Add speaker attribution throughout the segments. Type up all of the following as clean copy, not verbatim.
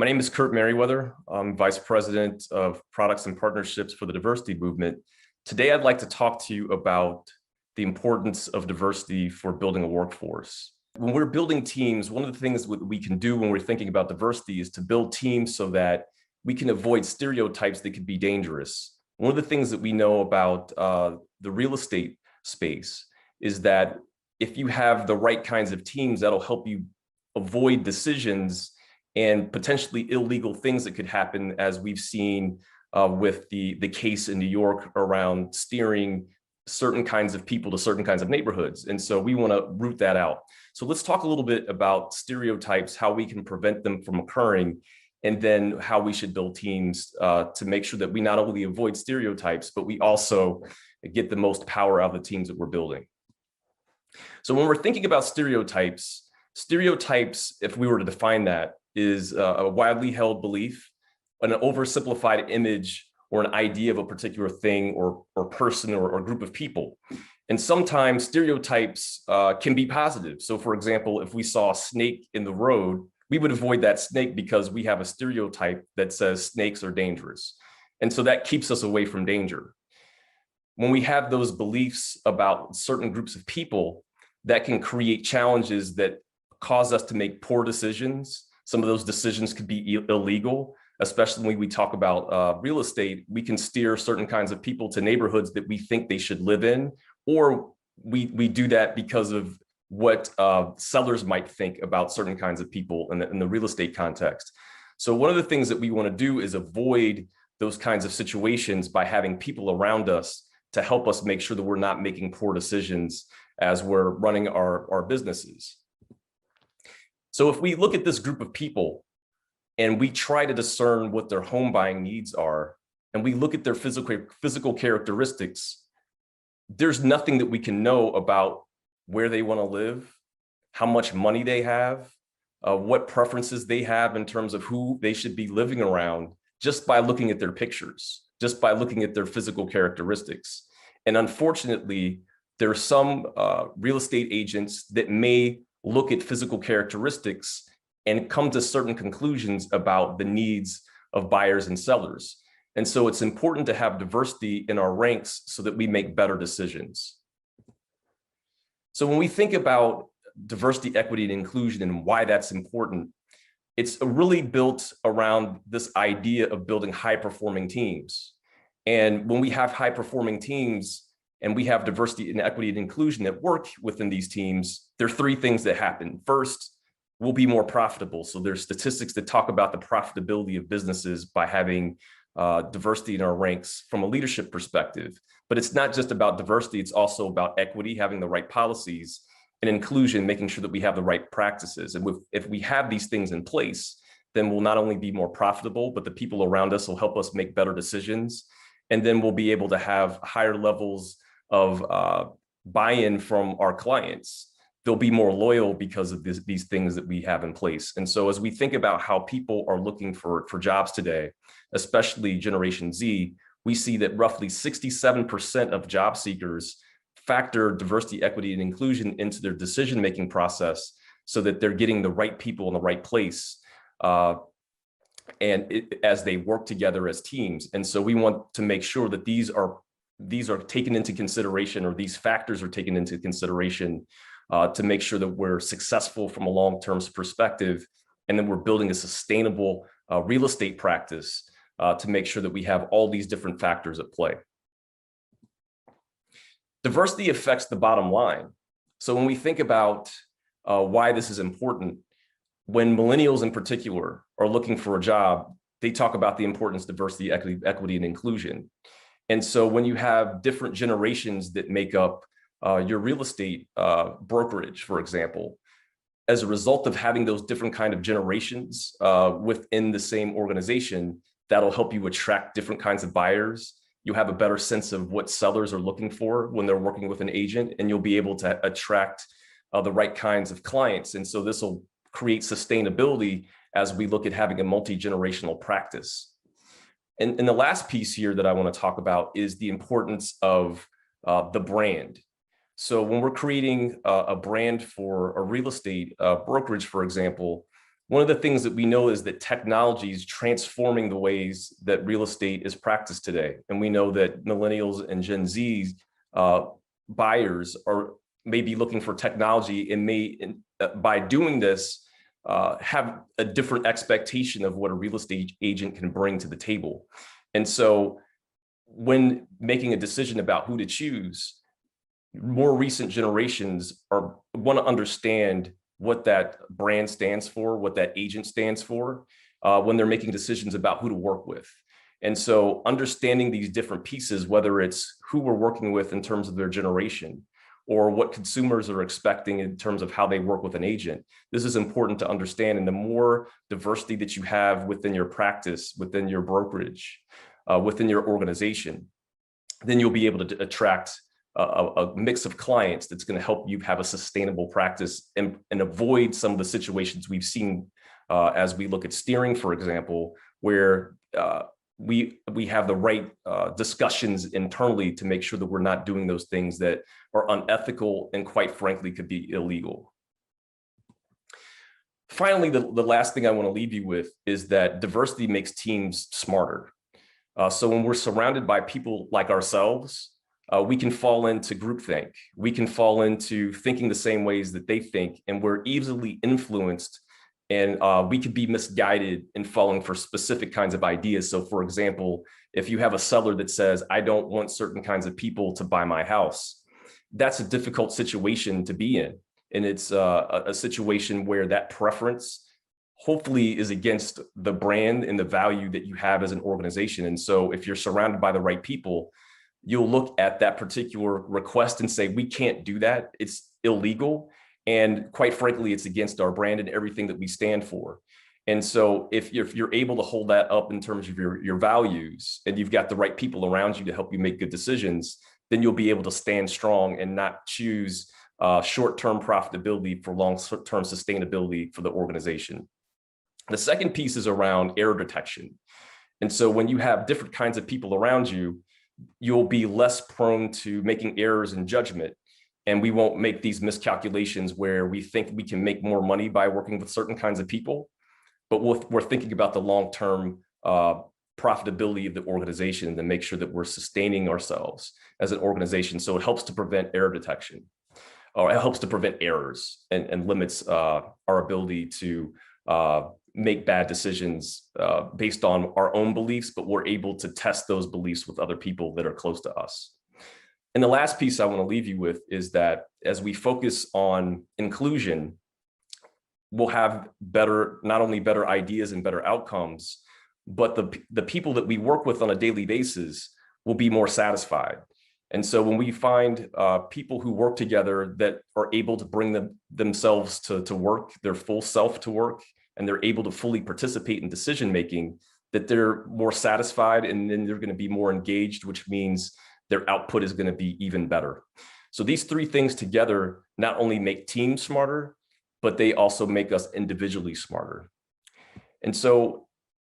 Speaker 1: My name is Kurt Merriweather. I'm Vice President of Products and Partnerships for the Diversity Movement. Today, I'd like to talk to you about the importance of diversity for building a workforce. When we're building teams, one of the things we can do when we're thinking about diversity is to build teams so that we can avoid stereotypes that could be dangerous. One of the things that we know about the real estate space is that if you have the right kinds of teams, that'll help you avoid decisions and potentially illegal things that could happen, as we've seen with the case in New York around steering certain kinds of people to certain kinds of neighborhoods. And so we want to root that out. So let's talk a little bit about stereotypes, how we can prevent them from occurring, and then how we should build teams to make sure that we not only avoid stereotypes, but we also get the most power out of the teams that we're building. So when we're thinking about stereotypes, if we were to define that, is a widely held belief, an oversimplified image or an idea of a particular thing or person or group of people. And sometimes stereotypes can be positive. So for example, if we saw a snake in the road, we would avoid that snake because we have a stereotype that says snakes are dangerous. And so that keeps us away from danger. When we have those beliefs about certain groups of people, that can create challenges that cause us to make poor decisions. Some of those decisions could be illegal, especially when we talk about real estate. We can steer certain kinds of people to neighborhoods that we think they should live in, or we do that because of what sellers might think about certain kinds of people in the real estate context. So one of the things that we want to do is avoid those kinds of situations by having people around us to help us make sure that we're not making poor decisions as we're running our businesses. So if we look at this group of people and we try to discern what their home buying needs are, and we look at their physical characteristics, there's nothing that we can know about where they want to live, how much money they have, what preferences they have in terms of who they should be living around, just by looking at their pictures, just by looking at their physical characteristics. And unfortunately, there are some real estate agents that may look at physical characteristics and come to certain conclusions about the needs of buyers and sellers. And so it's important to have diversity in our ranks so that we make better decisions. So when we think about diversity, equity, and inclusion and why that's important, it's really built around this idea of building high-performing teams. And when we have high-performing teams, and we have diversity and equity and inclusion that work within these teams, there are three things that happen. First, we'll be more profitable. So there's statistics that talk about the profitability of businesses by having diversity in our ranks from a leadership perspective. But it's not just about diversity, it's also about equity, having the right policies, and inclusion, making sure that we have the right practices. And if we have these things in place, then we'll not only be more profitable, but the people around us will help us make better decisions. And then we'll be able to have higher levels of buy-in from our clients. They'll be more loyal because of these things that we have in place. And so as we think about how people are looking for jobs today, especially Generation Z, we see that roughly 67% of job seekers factor diversity, equity, and inclusion into their decision-making process so that they're getting the right people in the right place as they work together as teams. And so we want to make sure that these are taken into consideration, or these factors are taken into consideration to make sure that we're successful from a long-term perspective, and then we're building a sustainable real estate practice to make sure that we have all these different factors at play. Diversity affects the bottom line. So when we think about why this is important, when millennials in particular are looking for a job, they talk about the importance of diversity, equity, and inclusion. And so when you have different generations that make up your real estate brokerage, for example, as a result of having those different kind of generations within the same organization, that'll help you attract different kinds of buyers. You'll have a better sense of what sellers are looking for when they're working with an agent, and you'll be able to attract the right kinds of clients. And so this will create sustainability as we look at having a multi-generational practice. And the last piece here that I want to talk about is the importance of the brand. So when we're creating a brand for a real estate brokerage, for example, One of the things that we know is that technology is transforming the ways that real estate is practiced today. And we know that millennials and Gen Z buyers are maybe looking for technology and may, by doing this, have a different expectation of what a real estate agent can bring to the table. And so when making a decision about who to choose, more recent generations want to understand what that brand stands for, what that agent stands for, when they're making decisions about who to work with. And so understanding these different pieces, whether it's who we're working with in terms of their generation, or what consumers are expecting in terms of how they work with an agent, this is important to understand. And the more diversity that you have within your practice, within your brokerage, within your organization, then you'll be able to attract a mix of clients that's going to help you have a sustainable practice and avoid some of the situations we've seen as we look at steering, for example, where we have the right discussions internally to make sure that we're not doing those things that are unethical and, quite frankly, could be illegal. Finally, the last thing I want to leave you with is that diversity makes teams smarter. So when we're surrounded by people like ourselves, we can fall into groupthink. We can fall into thinking the same ways that they think, and we're easily influenced, and we could be misguided in falling for specific kinds of ideas. So for example, if you have a seller that says, I don't want certain kinds of people to buy my house, that's a difficult situation to be in. And it's a situation where that preference hopefully is against the brand and the value that you have as an organization. And so if you're surrounded by the right people, you'll look at that particular request and say, we can't do that. It's illegal. And quite frankly, it's against our brand and everything that we stand for. And so if you're able to hold that up in terms of your values, and you've got the right people around you to help you make good decisions, then you'll be able to stand strong and not choose short-term profitability for long-term sustainability for the organization. The second piece is around error detection. And so when you have different kinds of people around you, you'll be less prone to making errors in judgment. And we won't make these miscalculations where we think we can make more money by working with certain kinds of people, but we're thinking about the long-term profitability of the organization and to make sure that we're sustaining ourselves as an organization. So it helps to prevent error detection, or it helps to prevent errors and limits our ability to make bad decisions based on our own beliefs, but we're able to test those beliefs with other people that are close to us. And the last piece I want to leave you with is that as we focus on inclusion, we'll have not only better ideas and better outcomes, but the people that we work with on a daily basis will be more satisfied. And so when we find people who work together that are able to bring themselves to work, their full self to work, and they're able to fully participate in decision-making, that they're more satisfied, and then they're going to be more engaged, which means their output is going to be even better. So these three things together not only make teams smarter, but they also make us individually smarter. And so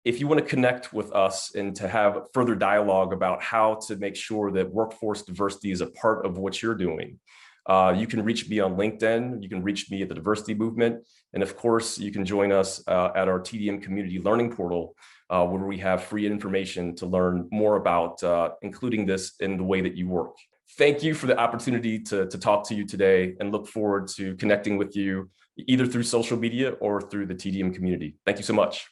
Speaker 1: if you want to connect with us and to have further dialogue about how to make sure that workforce diversity is a part of what you're doing, you can reach me on LinkedIn. You can reach me at the Diversity Movement. And of course, you can join us at our TDM Community Learning Portal, where we have free information to learn more about including this in the way that you work. Thank you for the opportunity to talk to you today, and look forward to connecting with you either through social media or through the TDM community. Thank you so much.